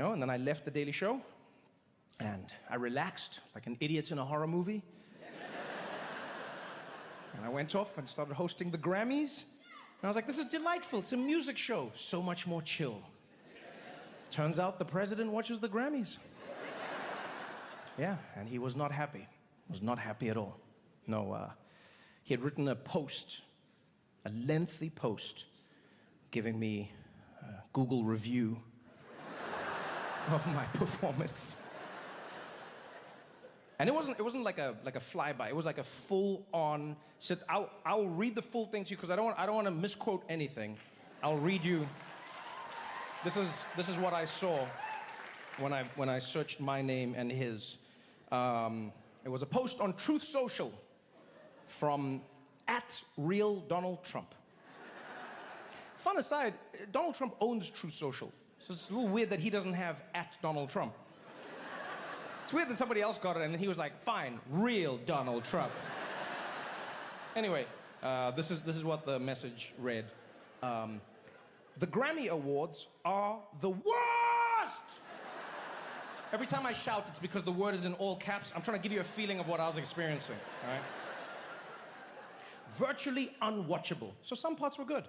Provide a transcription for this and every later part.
And then I left The Daily Show, and I relaxed like an idiot in a horror movie. And I went off and started hosting the Grammys. And I was like, this is delightful. It's a music show. So much more chill. Turns out the president watches the Grammys. Yeah, and he was not happy. Was not happy at all. No, he had written a post, a lengthy post, giving me a Google review of my performance. And it wasn't like a flyby. It was like a full-on. Said I'll read the full thing to you because I don't want to misquote anything. I'll read you. This is what I saw when I searched my name and his. It was a post on Truth Social from @RealDonaldTrump. Fun aside, Donald Trump owns Truth Social, so it's a little weird that he doesn't have @DonaldTrump. It's weird that somebody else got it and then he was like, fine, real Donald Trump. Anyway, this is what the message read. The Grammy Awards are the worst! Every time I shout, it's because the word is in all caps. I'm trying to give you a feeling of what I was experiencing, all right? Virtually unwatchable. So some parts were good.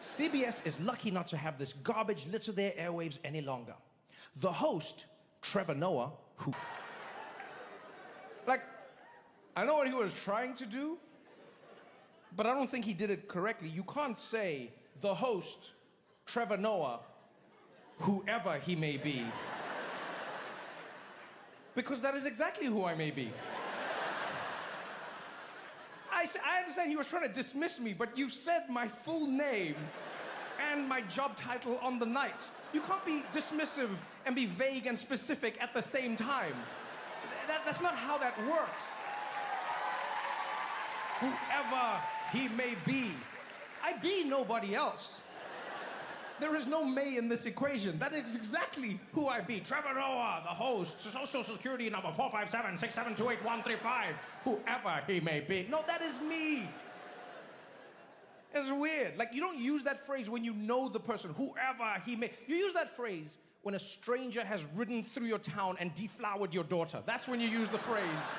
CBS is lucky not to have this garbage litter their airwaves any longer. The host, Trevor Noah, who... Like, I know what he was trying to do, but I don't think he did it correctly. You can't say the host, Trevor Noah, whoever he may be. Because that is exactly who I may be. I understand he was trying to dismiss me, but you've said my full name and my job title on the night. You can't be dismissive and be vague and specific at the same time. That's not how that works. Whoever he may be. I be nobody else. There is no may in this equation. That is exactly who I be. Trevor Noah, the host, Social Security number 457-6728135. Whoever he may be. No, that is me. It's weird. Like, you don't use that phrase when you know the person, whoever he may. You use that phrase when a stranger has ridden through your town and deflowered your daughter. That's when you use the phrase,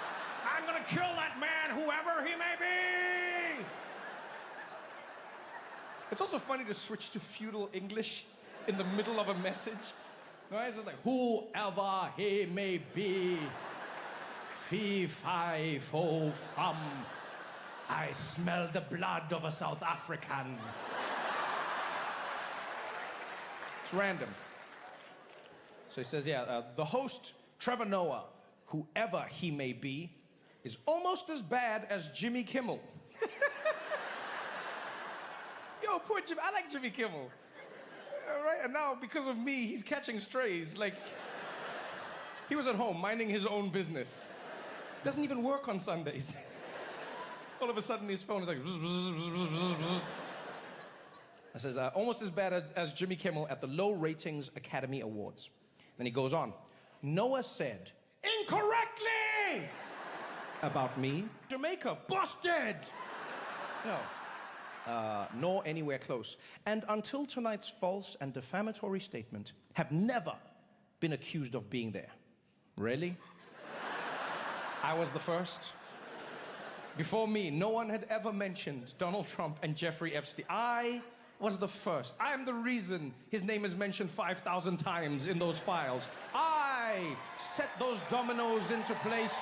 I'm gonna kill that man, whoever he may be. It's also funny to switch to feudal English in the middle of a message. Right? It's just like, whoever he may be, fee, fi, fo, fum, I smell the blood of a South African. It's random. So he says, the host, Trevor Noah, whoever he may be, is almost as bad as Jimmy Kimmel. Yo, poor Jimmy. I like Jimmy Kimmel. All right, and now, because of me, he's catching strays. Like, he was at home minding his own business. Doesn't even work on Sundays. All of a sudden, his phone is like... It says, almost as bad as Jimmy Kimmel at the Low Ratings Academy Awards. Then he goes on. Noah said, incorrectly! About me, Jamaica, busted! No. Nor anywhere close. And until tonight's false and defamatory statement, have never been accused of being there. Really? I was the first. Before me, no one had ever mentioned Donald Trump and Jeffrey Epstein. I was the first. I am the reason his name is mentioned 5,000 times in those files. I set those dominoes into place,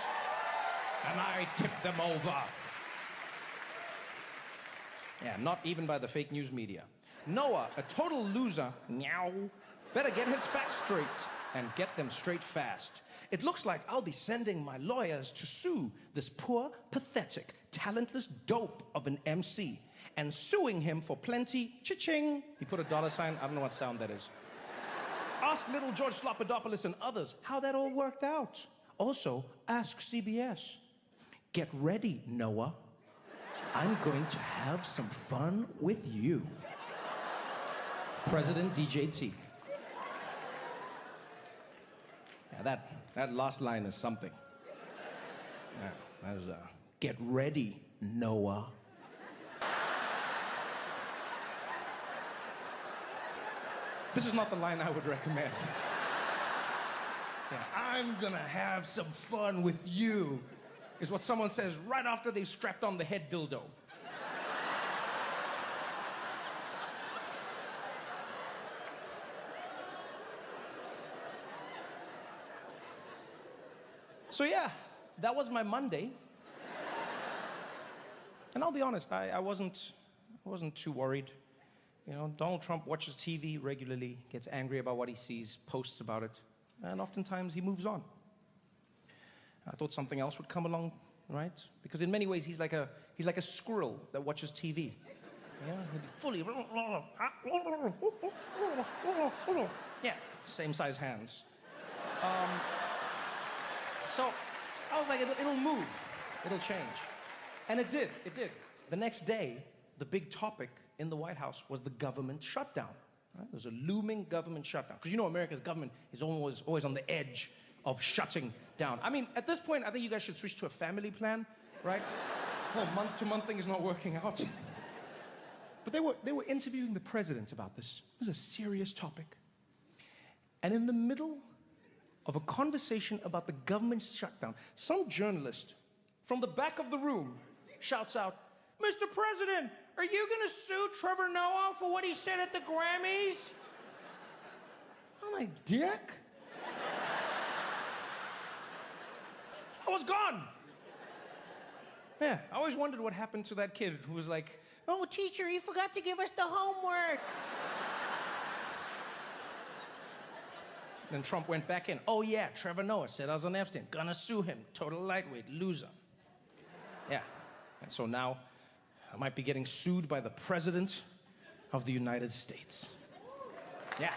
and I tipped them over. Yeah, not even by the fake news media. Noah, a total loser, meow, better get his facts straight and get them straight fast. It looks like I'll be sending my lawyers to sue this poor, pathetic, talentless dope of an MC and suing him for plenty, cha-ching. He put a dollar sign, I don't know what sound that is. Ask little George Slopadopoulos and others how that all worked out. Also, ask CBS. Get ready, Noah. I'm going to have some fun with you. President DJT. Yeah, that last line is something. Yeah, that is, get ready, Noah. This is not the line I would recommend. Yeah, I'm gonna have some fun with you, is what someone says right after they've strapped on the head dildo. So yeah, that was my Monday. And I'll be honest, I wasn't too worried. You know, Donald Trump watches TV regularly, gets angry about what he sees, posts about it, and oftentimes he moves on. I thought something else would come along, right? Because in many ways he's like a squirrel that watches TV. Yeah, he'd be fully yeah, same size hands. So I was like, it'll move, it'll change. And it did. The next day, the big topic in the White House was the government shutdown. Right? There was a looming government shutdown. Because you know America's government is always on the edge of shutting down. I mean, at this point, I think you guys should switch to a family plan, right? The whole month-to-month thing is not working out. But they were interviewing the president about this. This is a serious topic. And in the middle of a conversation about the government shutdown, some journalist from the back of the room shouts out, "Mr. President, are you gonna sue Trevor Noah for what he said at the Grammys?" I'm like, dick? I was gone. Yeah, I always wondered what happened to that kid who was like, "Oh, teacher, you forgot to give us the homework." Then Trump went back in. "Oh yeah, Trevor Noah said I was on Epstein. Gonna sue him. Total lightweight, loser." Yeah, and so now I might be getting sued by the President of the United States. Yeah.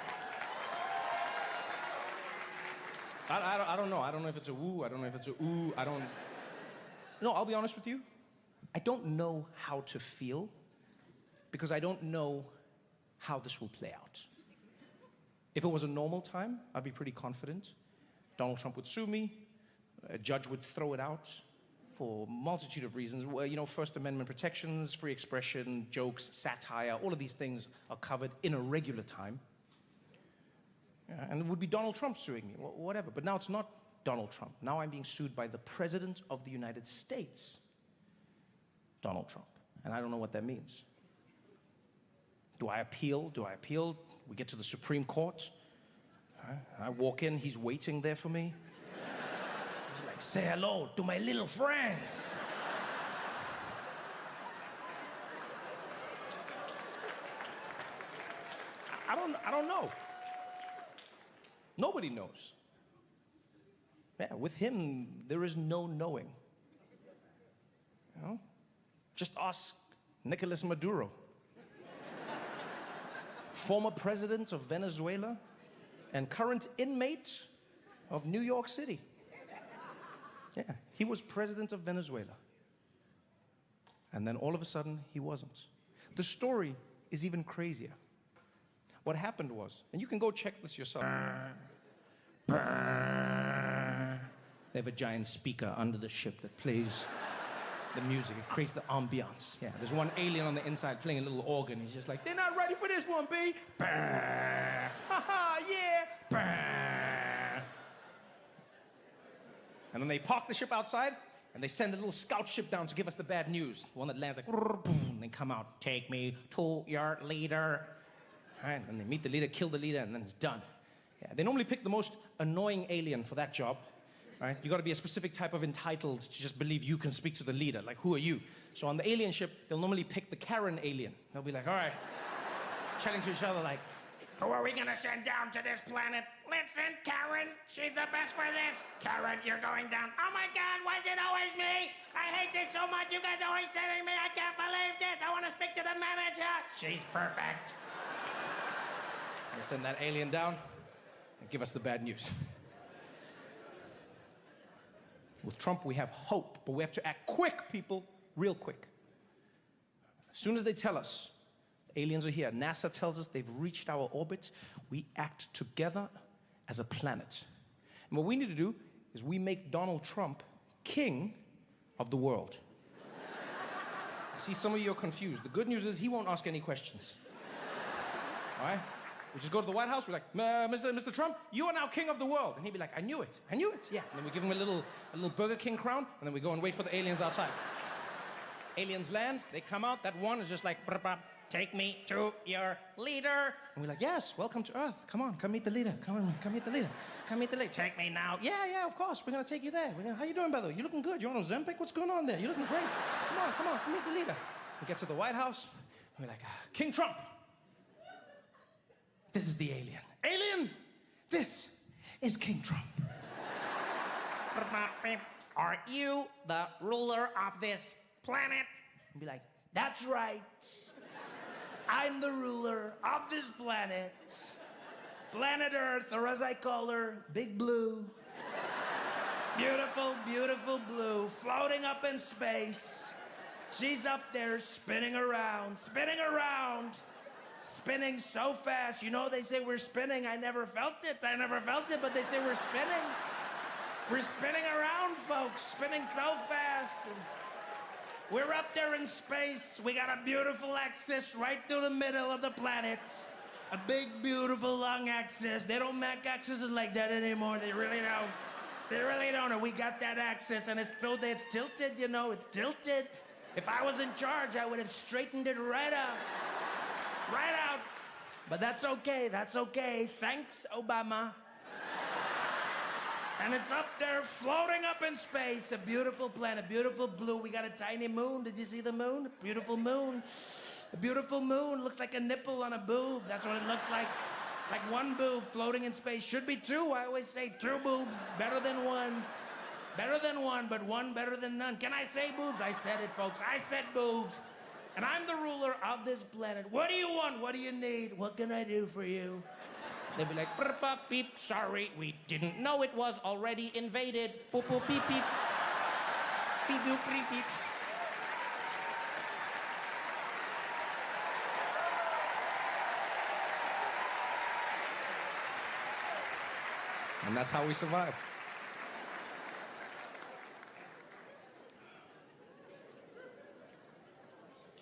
I don't know. I don't know if it's a woo. I don't know if it's a ooh. No, I'll be honest with you. I don't know how to feel because I don't know how this will play out. If it was a normal time, I'd be pretty confident. Donald Trump would sue me. A judge would throw it out for a multitude of reasons. Well, you know, First Amendment protections, free expression, jokes, satire, all of these things are covered in a regular time. And it would be Donald Trump suing me, whatever. But now it's not Donald Trump. Now I'm being sued by the President of the United States, Donald Trump. And I don't know what that means. Do I appeal? We get to the Supreme Court. I walk in, he's waiting there for me. He's like, "Say hello to my little friends." I don't know. Nobody knows. Yeah, with him, there is no knowing. You know? Just ask Nicolas Maduro, former president of Venezuela and current inmate of New York City. Yeah, he was president of Venezuela. And then all of a sudden, he wasn't. The story is even crazier. What happened was, and you can go check this yourself. They have a giant speaker under the ship that plays the music. It creates the ambiance. Yeah, there's one alien on the inside playing a little organ. He's just like, "They're not ready for this one, B." Ha-ha, yeah. And then they park the ship outside, and they send a little scout ship down to give us the bad news. The one that lands like, and they come out, "Take me to your leader." All right, and they meet the leader, kill the leader, and then it's done. Yeah, they normally pick the most annoying alien for that job. Right? You got to be a specific type of entitled to just believe you can speak to the leader. Like, who are you? So on the alien ship, they'll normally pick the Karen alien. They'll be like, all right, chatting to each other like, "Who are we gonna send down to this planet? Let's send Karen. She's the best for this. Karen, you're going down. Oh my God, why is it always me? I hate this so much. You guys are always sending me. I can't believe this. I want to speak to the manager. She's perfect." They send that alien down and give us the bad news. With Trump, we have hope, but we have to act quick, people, real quick. As soon as they tell us aliens are here, NASA tells us they've reached our orbit, we act together as a planet. And what we need to do is we make Donald Trump king of the world. I see some of you are confused. The good news is he won't ask any questions. All right? We just go to the White House, we're like, Mr. Trump, you are now king of the world. And he'd be like, I knew it, yeah. And then we give him a little Burger King crown, and then we go and wait for the aliens outside. Aliens land, they come out, that one is just like, take me to your leader. And we're like, yes, welcome to Earth. Come on, come meet the leader. Come meet the leader. Come meet the leader. Take me now. Yeah, of course, we're gonna take you there. How you doing, by the way? You looking good. You on Ozempic? What's going on there? You looking great. Come on, come meet the leader. We get to the White House, and we're like, King Trump. This is the alien. Alien, this is King Trump. Are you the ruler of this planet? And be like, that's right. I'm the ruler of this planet. Planet Earth, or as I call her, Big Blue. Beautiful, beautiful blue, floating up in space. She's up there spinning around, spinning so fast. You know, they say we're spinning. I never felt it, but they say we're spinning. We're spinning around, folks, spinning so fast. We're up there in space. We got a beautiful axis right through the middle of the planet. A big, beautiful, long axis. They don't make axes like that anymore. They really don't. They really don't. And we got that axis, and it's tilted, you know. It's tilted. If I was in charge, I would have straightened it right out. Right out. But that's okay. That's okay. Thanks, Obama. And it's up there, floating up in space. A beautiful planet, beautiful blue. We got a tiny moon. Did you see the moon? A beautiful moon. A beautiful moon. Looks like a nipple on a boob. That's what it looks like. Like one boob floating in space. Should be two. I always say two boobs. Better than one. Better than one, but one better than none. Can I say boobs? I said it, folks. I said boobs. And I'm the ruler of this planet. What do you want? What do you need? What can I do for you? They'd be like, beep, sorry, we didn't know it was already invaded. Boop, boop, beep, beep. Beep, boop, beep, beep. And that's how we survive.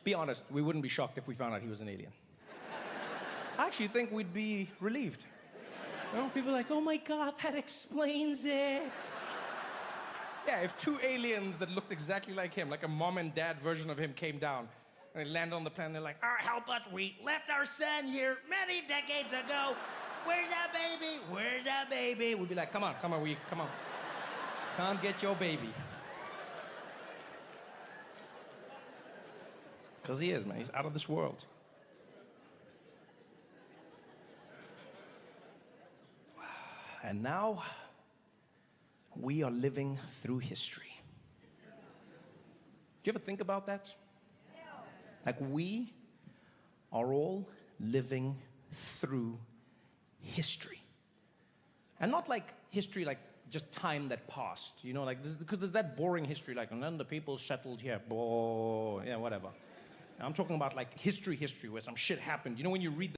Be honest, we wouldn't be shocked if we found out he was an alien. I actually think we'd be relieved. You know, people are like, oh my God, that explains it. Yeah, if two aliens that looked exactly like him, like a mom and dad version of him, came down and they land on the planet, they're like, help us, we left our son here many decades ago. Where's our baby? Where's our baby? we'd be like, come on, come on. Can't get your baby. Because he is, man. He's out of this world. And now, we are living through history. Do you ever think about that? Like, we are all living through history. And not like history, like just time that passed. You know, like, because there's that boring history, like, and then the people settled here, yeah, whatever. I'm talking about, like, history, where some shit happened. You know, when you read